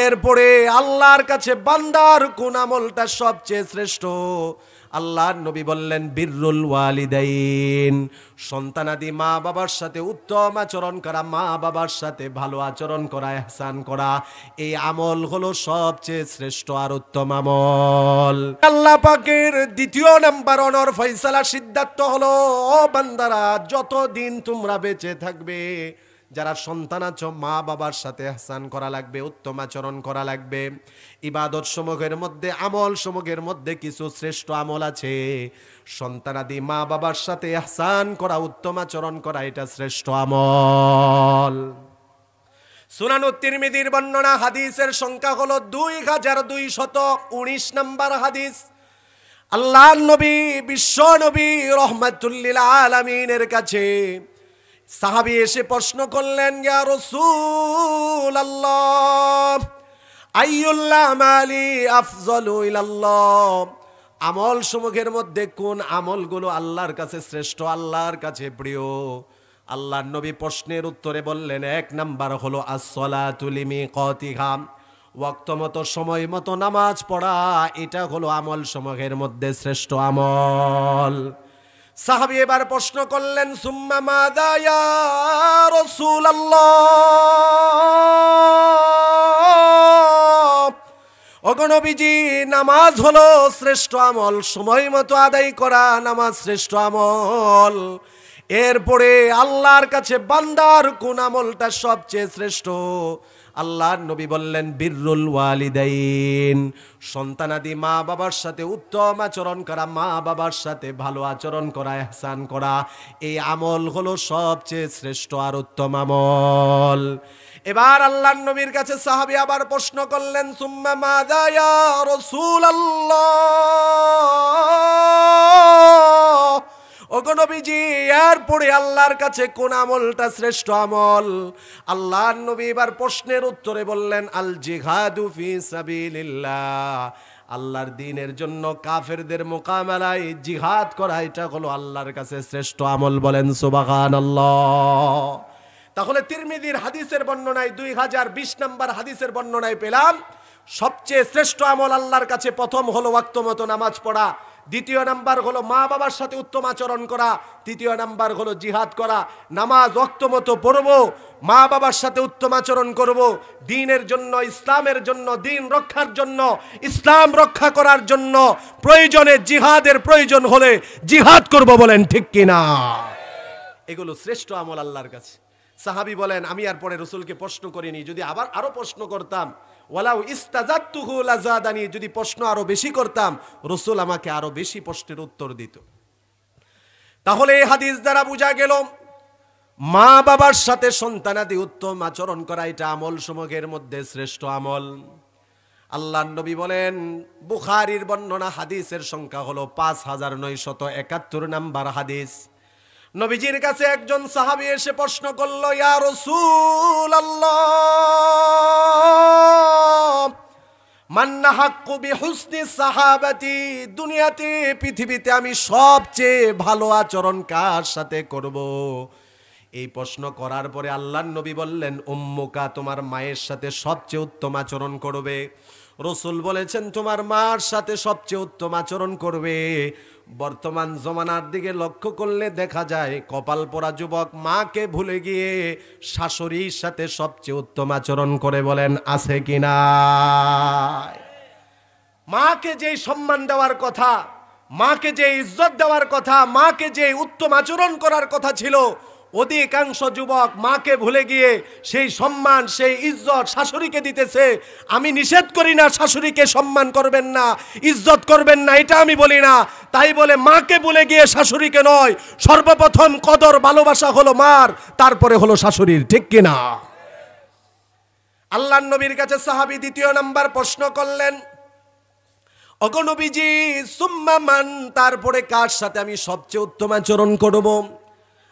এরপরে আল্লাহর কাছে বান্দার কোন আমলটা সবচেয়ে শ্রেষ্ঠ? আল্লাহর নবী বললেন বিররুল ওয়ালিদাইন, সন্তানাদি মা বাবার সাথে উত্তম আচরণ করা, মা বাবার সাথে ভালো আচরণ করা, ইহসান করা, এই আমল হলো সবচেয়ে শ্রেষ্ঠ আর উত্তম আমল। আল্লাহ পাকের দ্বিতীয় নাম্বার অনর ফয়সালা সিদ্ধান্ত হলো, ও বান্দারা যতদিন তোমরা বেঁচে থাকবে, যারা সন্তান আছো মা বাবার সাথে ইহসান করা লাগবে, উত্তম আচরণ করা লাগবে। ইবাদত সমূহের মধ্যে, আমল সমূহের মধ্যে কিছু শ্রেষ্ঠ আমল আছে। সন্তানাদি মা বাবার সাথে ইহসান করা, উত্তম আচরণ করা, এটা শ্রেষ্ঠ আমল। সুনান তিরমিজির বর্ণনা, হাদিসের সংখ্যা হলো 2219 নম্বর হাদিস। আল্লাহর নবী, বিশ্ব নবী রহমাতুল লিল আলামিনের কাছে সাহাবী এসে প্রশ্ন করলেন, ইয়া রাসূলুল্লাহ আইয়ুল আমালি আফযালু ইলাল্লাহ, আমল সমূহের মধ্যে কোন আমলগুলো আল্লাহর কাছে শ্রেষ্ঠ, আল্লাহর কাছে প্রিয়? আল্লাহর নবী প্রশ্নের উত্তরে বললেন, এক নাম্বার হলো as-সালাতু লিমিকাতিহা, ওয়াক্ত মতো সময় মতো নামাজ পড়া, এটা হলো আমল সমূহের মধ্যে শ্রেষ্ঠ আমল। সাহাবী এবার প্রশ্ন করলেন, সুম্মা মাযা ইয়া রাসূলুল্লাহ, ওগো নবীজি নামাজ হলো শ্রেষ্ঠ আমল, সময় মতো আদায় করা নামাজ শ্রেষ্ঠ আমল। এরপরে আল্লাহর কাছে বান্দার কোন আমলটা সবচেয়ে শ্রেষ্ঠ? আল্লাহর নবী বললেন বিররুল ওয়ালিদাইন, সন্তানাদি মা বাবার সাথে উত্তম আচরণ করা, মা বাবার সাথে ভালো আচরণ করা, ইহসান করা, এই আমল হলো সবচেয়ে শ্রেষ্ঠ আর উত্তম আমল। এবার আল্লাহর নবীর কাছে সাহাবী আবার প্রশ্ন করলেন, সুম্মা মাযা ইয়া রাসূলুল্লাহ, ওগো নবীজি এরপরে আল্লাহর কাছে কোন আমলটা শ্রেষ্ঠ আমল? আল্লাহর নবী এবার প্রশ্নের উত্তরে বললেন, আল জিহাদু ফি সাবিলিল্লাহ, আল্লাহর দ্বীনের জন্য কাফেরদের মোকাবেলায় জিহাদ করা, এটা হলো আল্লাহর কাছে শ্রেষ্ঠ আমল। বলেন সুবহানাল্লাহ। তাহলে তিরমিজির হাদিসের বর্ণনায় 2020 নম্বর হাদিসের বর্ণনায় পেলাম, সবচেয়ে শ্রেষ্ঠ আমল আল্লাহর কাছে প্রথম হলো ওয়াক্ত মতো নামাজ পড়া, দ্বিতীয় নাম্বার হলো মা বাবার সাথে উত্তম আচরণ করা, তৃতীয় নাম্বার হলো জিহাদ করা। নামাজ ওয়াক্ত মতো পড়বো, মা বাবার সাথে উত্তম আচরণ করব, দ্বীনের জন্য, ইসলামের জন্য, দ্বীন রক্ষার জন্য, ইসলাম রক্ষা করার জন্য প্রয়োজনে জিহাদের প্রয়োজন হলে জিহাদ করব। বলেন ঠিক কিনা? এগুলো শ্রেষ্ঠ আমল আল্লাহর কাছে। সাহাবী বলেন, আমি আর পরে রাসূলকে প্রশ্ন করিনি, যদি আবার আরো প্রশ্ন করতাম, ওয়ালাউ ইস্তাজাতুহু লাজাদানি, যদি প্রশ্ন আরো বেশি করতাম রাসূল আমাকে আরো বেশি প্রশ্নের উত্তর দিত। তাহলে এই হাদিস দ্বারা বোঝা গেল, মা বাবার সাথে সন্তানাদি উত্তম আচরণ করা, এটা আমল সমূহের মধ্যে শ্রেষ্ঠ আমল। আল্লাহর নবী বলেন, বুখারীর বর্ণনা, হাদিসের সংখ্যা হলো 5971 নাম্বার হাদিস। নবীজির কাছে একজন সাহাবী এসে প্রশ্ন করলো, ইয়া রাসূলুল্লাহ মান হাক্কু বিহুসনি সাহাবাতি, দুনিয়াতে পৃথিবীতে আমি সবচেয়ে ভালো আচরণ কার সাথে করব? এই প্রশ্ন করার পরে আল্লাহর নবী বললেন, উম্মুকা, তোমার মায়ের সাথে সবচেয়ে উত্তম আচরণ করবে। রাসূল বলেছেন, তোমার মার সাথে সবচেয়ে উত্তম আচরণ করবে। বর্তমান জমানার দিকে লক্ষ্য করলে দেখা যায়, কপাল পোড়া যুবক মাকে ভুলে গিয়ে শাশুড়ির সাথে সবচেয়ে উত্তম আচরণ করে। বলেন আছে কিনা? মাকে যে সম্মান দেওয়ার কথা, মাকে যে ইজ্জত দেওয়ার কথা, মাকে যে উত্তম আচরণ করার কথা ছিল, অধিকাংশ যুবক মাকে ভুলে গিয়ে সেই সম্মান, সেই ইজ্জত শাশুড়িকে দিতেছে। আমি নিষেধ করি না শাশুড়িকে সম্মান করবেন না, ইজ্জত করবেন না, এটা আমি বলি না। তাই বলে মাকে ভুলে গিয়ে শাশুড়িকে নয়, সর্বপ্রথম কদর ভালোবাসা হলো মার, তারপরে হলো শাশুড়ির। ঠিক কিনা? আল্লাহর নবীর কাছে সাহাবী দ্বিতীয় নাম্বার প্রশ্ন করলেন, ওগো নবীজি সুম্মা মান, তারপরে কার সাথে আমি সবচেয়ে উত্তম আচরণ করব?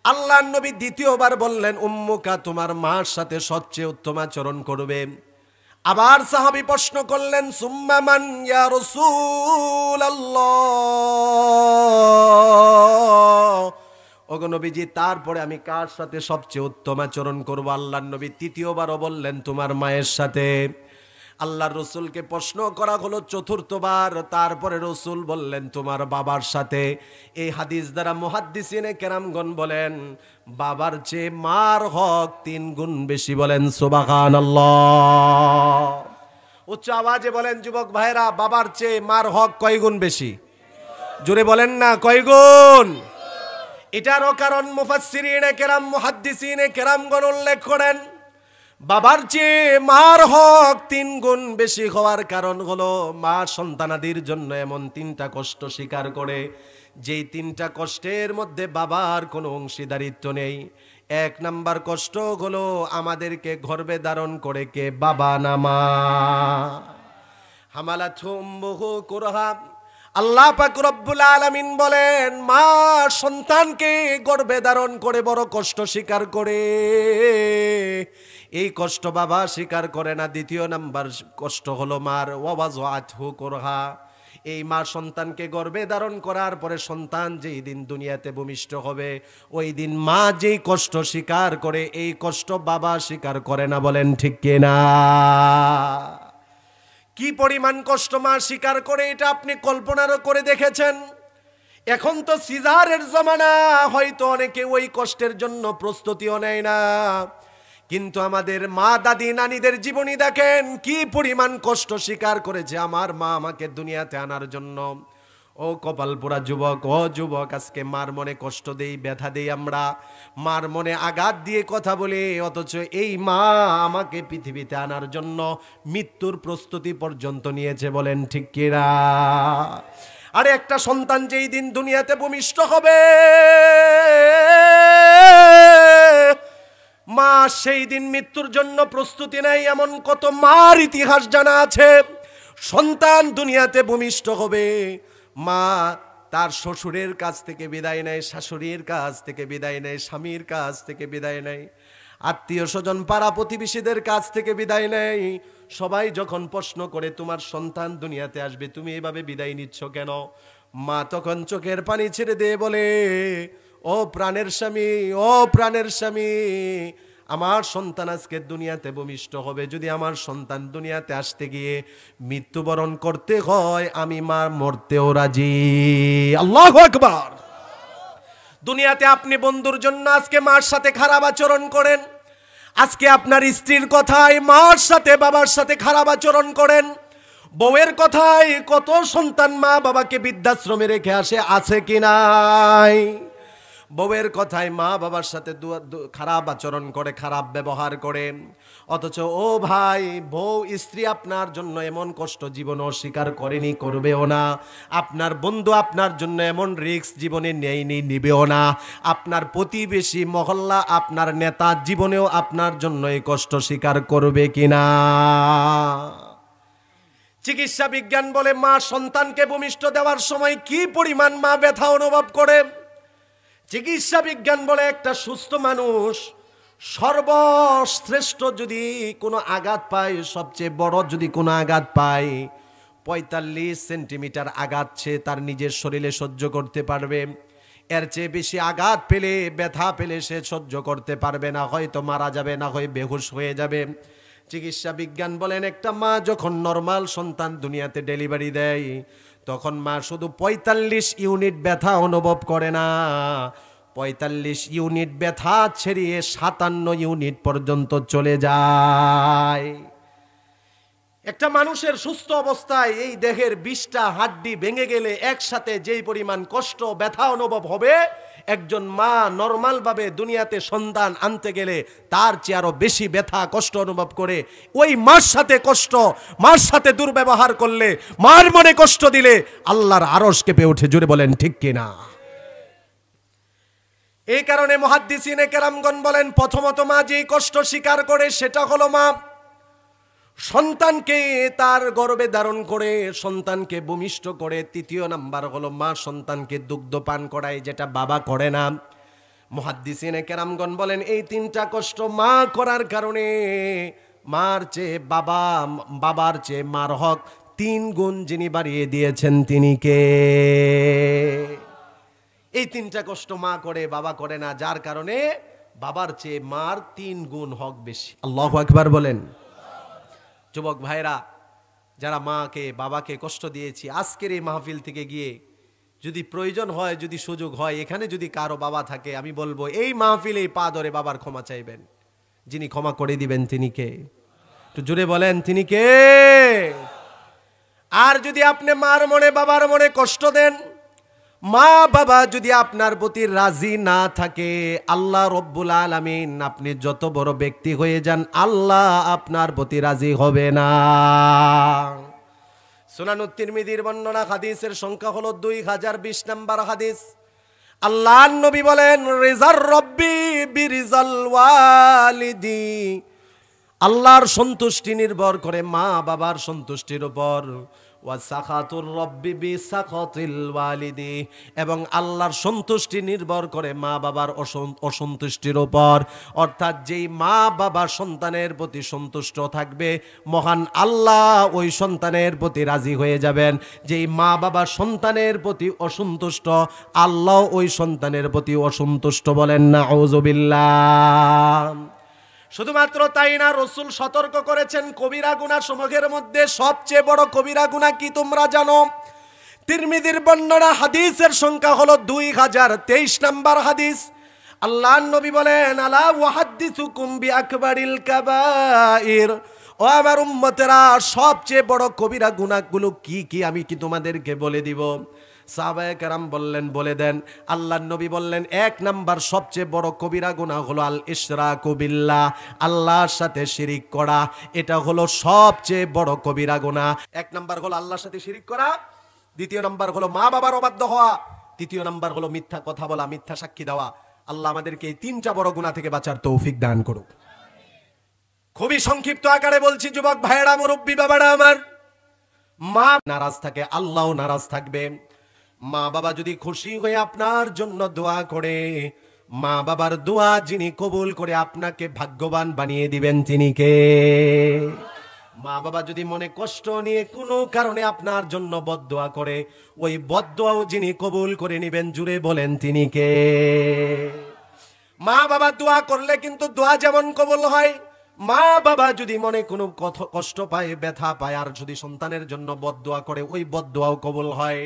আল্লাহর নবী দ্বিতীয়বার বললেন, উম্মুকা, তোমার মার সাথে সবচেয়ে উত্তম আচরণ করবে। আবার সাহাবী প্রশ্ন করলেন, সুম্মা মান ইয়া রাসূলুল্লাহ, ওগো নবীজি তারপরে আমি কার সাথে সবচেয়ে উত্তম আচরণ করব? আল্লাহর নবী তৃতীয়বারও বললেন, তোমার মায়ের সাথে। আল্লাহর রসুলকে প্রশ্ন করা হলো চতুর্থবার। তারপরে রসুল বললেন তোমার বাবার সাথে। এই হাদিস দ্বারা মুহাদ্দিসিনে কেরামগণ বলেন বাবার চেয়ে মার হক 3 গুণ বেশি। বলেন সুবহানাল্লাহ। উচ্চ আওয়াজে বলেন যুবক ভাইরা, বাবার চেয়ে মার হক কয় গুণ বেশি? জোরে বলেন না, কয় গুণ? এটারও কারণ মুফাসসিরিনে কেরাম মুহাদ্দিসিনে কেরামগণ উল্লেখ করেন বাবার চেয়ে মার হক 3 গুণ বেশি হওয়ার কারণ হলো মা সন্তানাদির জন্য এমন 3টা কষ্ট স্বীকার করে যেই 3টা কষ্টের মধ্যে বাবার কোনো অংশীদারিত্ব নেই। 1 নাম্বার কষ্ট হলো আমাদেরকে গর্ভে ধারণ করে কে? বাবা না মা। হামালাতুম উম্মুহু কুরহা। আল্লাহ পাক রব্বুল আলামিন বলেন মা সন্তানকে গর্ভে ধারণ করে বড় কষ্ট স্বীকার করে, এই কষ্ট বাবা স্বীকার করে না। 2 নাম্বার কষ্ট হলো মার ওয়াযাআতহু কুরহা। এই মা সন্তানকে গর্ভে ধারণ করার পরে সন্তান যেই দিন দুনিয়াতে ভূমিষ্ঠ হবে ওই দিন মা যেই কষ্ট স্বীকার করে এই কষ্ট বাবা স্বীকার করে না। বলেন ঠিক কিনা? কি পরিমাণ কষ্ট মা স্বীকার করে এটা আপনি কল্পনারও করে দেখেছেন? এখন তো সিজারের জমানা, হয়তো অনেকে ওই কষ্টের জন্য প্রস্তুতিও নেয় না, কিন্তু আমাদের মা দাদি নানীদের জীবনী দেখেন কি পরিমাণ কষ্ট স্বীকার করেছে আমার মা আমাকে দুনিয়াতে আনার জন্য। ও কপালপুরা যুবক, ও যুবক, আজকে মার মনে কষ্ট দেই, ব্যথা দেই, আমরা মার মনে আঘাত দিয়ে কথা বলি, অথচ এই মা আমাকে পৃথিবীতে আনার জন্য মৃত্যুর প্রস্তুতি পর্যন্ত নিয়েছে। বলেন ঠিক কিনা? আরে একটা সন্তান যেই দিন দুনিয়াতে ভূমিষ্ঠ হবে মা সেই দিন মৃত্যুর জন্য প্রস্তুতি নেয়। এমন কত মার ইতিহাস জানা আছে। সন্তান দুনিয়াতে ভূমিষ্ঠ হবে, মা তার শ্বশুরের কাছ থেকে বিদায় নেয়, শাশুড়ির কাছ থেকে বিদায় নেয়, স্বামীর কাছ থেকে বিদায় নেয়, আত্মীয় স্বজন পাড়া প্রতিবেশীদের কাছ থেকে বিদায় নেয়। সবাই যখন প্রশ্ন করে তোমার সন্তান দুনিয়াতে আসবে, তুমি এভাবে বিদায় নিচ্ছ কেন? মা তখন চোখের পানি ছেড়ে দিয়ে বলে, ও প্রাণের স্বামী, ও প্রাণের স্বামী, আমার সন্তান আজকে দুনিয়াতে ভূমিষ্ঠ হবে, যদি আমার সন্তান দুনিয়াতে আসতে গিয়ে মৃত্যুবরণ করতে হয় আমি মা মরতেও রাজি। আল্লাহু আকবার। দুনিয়াতে আপনি বন্ধুর জন্য আজকে মার সাথে খারাপ আচরণ করেন, আজকে আপনার স্ত্রীর কথায় মার সাথে বাবার সাথে খারাপ আচরণ করেন, বউয়ের কথায় কত সন্তান মা বাবাকে বৃদ্ধাশ্রমে রেখে আসে, আছে কি নাই? বউয়ের কথায় মা বাবার সাথে খারাপ আচরণ করে, খারাপ ব্যবহার করে, অথচ ও ভাই বউ স্ত্রী আপনার জন্য এমন কষ্ট জীবনে অস্বীকার করেনি, করবেও না। আপনার বন্ধু আপনার জন্য এমন রিস্ক জীবনে নেয়নি, নিবেও না। আপনার প্রতিবেশী মহল্লা আপনার নেতা জীবনেও আপনার জন্য এই কষ্ট স্বীকার করবে কিনা? চিকিৎসা বিজ্ঞান বলে মা সন্তানকে ভূমিষ্ঠ দেওয়ার সময় কি পরিমাণ মা ব্যথা অনুভব করে। চিকিৎসা বিজ্ঞান বলে একটা সুস্থ মানুষ সর্বশ্রেষ্ঠ যদি কোনো আঘাত পায়, সবচেয়ে বড় যদি কোনো আঘাত পায় 45 সেন্টিমিটার আঘাত সে তার নিজের শরীরে সহ্য করতে পারবে। এর চেয়ে বেশি আঘাত পেলে, ব্যথা পেলে সে সহ্য করতে পারবে না, হয়তো মারা যাবে, না হয় বেহুশ হয়ে যাবে। চিকিৎসা বিজ্ঞান বলেন একটা মা যখন নরমাল সন্তান দুনিয়াতে ডেলিভারি দেয় তখন মা শুধু 45 ইউনিট ব্যথা অনুভব করে না, 45 ইউনিট ব্যথা ছেড়িয়ে 57 ইউনিট পর্যন্ত চলে যায়। একটা মানুষের সুস্থ অবস্থায় এই দেহের 20টা হাড্ডি ভেঙে গেলে একসাথে যেই পরিমাণ কষ্ট ব্যথা অনুভব হবে, একজন মা নরমাল ভাবে দুনিয়াতে সন্তান আনতে গেলে তার চেয়ে আরো বেশি ব্যথা কষ্ট অনুভব করে। ওই মার সাথে কষ্ট, মার সাথে দুর্ব্যবহার করলে, মার মনে কষ্ট দিলে আল্লাহর আরশ কেঁপে ওঠে। জোরে বলেন ঠিক কিনা? এই কারণে মুহাদ্দিসিনে কেরামগণ বলেন প্রথমত মা যে কষ্ট স্বীকার করে সেটা হলো মা সন্তানকে তার গর্ভে ধারণ করে সন্তানকে ভূমিষ্ঠ করে। 3য় নাম্বার হলো মা সন্তানকে দুগ্ধ পান করায়, যেটা বাবা করে না। মুহাদ্দিসিনে কেরামগণ বলেন এই 3টা কষ্ট মা করার কারণে মার চেয়ে বাবা, বাবার চেয়ে মার হক 3 গুণ যিনি বাড়িয়ে দিয়েছেন তিনি কে? এই 3টা কষ্ট মা করে, বাবা করে না, যার কারণে বাবার চেয়ে মার 3 গুণ হক বেশি। আল্লাহু আকবার বলেন। যুবক ভাইরা, যারা মাকে বাবাকে কষ্ট দিয়েছি, আজকের এই মাহফিল থেকে গিয়ে যদি প্রয়োজন হয়, যদি সুযোগ হয়, এখানে যদি কারো বাবা থাকে, আমি বলবো এই মাহফিলে পা ধরে বাবার ক্ষমা চাইবেন। যিনি ক্ষমা করে দিবেন তিনি কে? একটু জোরে বলেন, তিনি কে? আর যদি আপনি মার মনে বাবার মনে কষ্ট দেন, মা বাবা যদি আপনার প্রতি রাজি না থাকে, আল্লাহ রব্বুল আলামিন, আপনি যত বড় ব্যক্তি হয়ে যান, আল্লাহ আপনার প্রতি রাজি হবে না। সুনানুত তিরমিজির বর্ণনা, হাদিসের সংখ্যা হলো 2020 নম্বর হাদিস। আল্লাহর নবী বলেন, রিজার রব্বি বিরিজাল ওয়ালিদি, আল্লাহর সন্তুষ্টি নির্ভর করে মা বাবার সন্তুষ্টির উপর। ওয়া সাখাতুর রব্বি বিসাখাতিল ওয়ালিদি, এবং আল্লাহর সন্তুষ্টি নির্ভর করে মা বাবার অসন্তুষ্টির উপর। অর্থাৎ যেই মা বাবা সন্তানের প্রতি সন্তুষ্ট থাকবে, মহান আল্লাহ ওই সন্তানের প্রতি রাজি হয়ে যাবেন। যেই মা বাবা সন্তানের প্রতি অসন্তুষ্ট, আল্লাহ ওই সন্তানের প্রতি অসন্তুষ্ট। বলেন নাউযুবিল্লাহ। শুধুমাত্র তাই না, রাসূল সতর্ক করেছেন কবিরা গুনাহ সমূহের মধ্যে সবচেয়ে বড় কবিরা গুনাহ কি তোমরা জানো? তিরমিজির বর্ণনা, হাদিসের সংখ্যা হলো 2023 নম্বর হাদিস। আল্লাহর নবী বলেন, আলা ওয়াহাদ্দিসুকুম বিআকবারিল কাবাইর, ও আমার উম্মতেরা, সবচেয়ে বড় কবিরা গুনাহগুলো কি কি আমি কি তোমাদেরকে বলে দিব? সাহাবায়ে কেরাম বললেন, বলে দেন। আল্লাহর নবী বললেন, 1 নাম্বার সবচেয়ে বড় কবিরা গুনাহ হলো আল ইশরাকু বিল্লাহ, আল্লাহর সাথে শিরিক করা। এটা হলো সবচেয়ে বড় কবিরা গুনাহ। 1 নাম্বার হলো আল্লাহর সাথে শিরিক করা, দ্বিতীয় নাম্বার হলো মা বাবার অবাধ্য হওয়া, তৃতীয় নাম্বার হলো মিথ্যা কথা বলা, মিথ্যা সাক্ষী দেওয়া। আল্লাহ আমাদেরকে এই 3টা বড় গুনাহ থেকে বাঁচার তৌফিক দান করুক। খুবই সংক্ষিপ্ত আকারে বলছি, যুবক ভাইয়েরা, মুরব্বী বাবারা আমার, মা নারাজ থাকে, আল্লাহও নারাজ থাকবে। মা বাবা যদি খুশি হয়ে আপনার জন্য দোয়া করে, মা বাবার দোয়া যিনি কবুল করে আপনাকে ভাগ্যবান বানিয়ে দিবেন, তিনি কে? মা বাবা যদি মনে কষ্ট নিয়ে কোনো কারণে আপনার জন্য বদদোয়া করে, ওই বদদোয়াও যিনি কবুল করে নেবেন, জুড়ে বলেন তিনি কে? মা বাবা দোয়া করলে কিন্তু দোয়া যেমন কবুল হয়, মা বাবা যদি মনে কোনো কষ্ট পায়, ব্যথা পায়, আর যদি সন্তানের জন্য বদদোয়া করে, ওই বদদোয়াও কবুল হয়।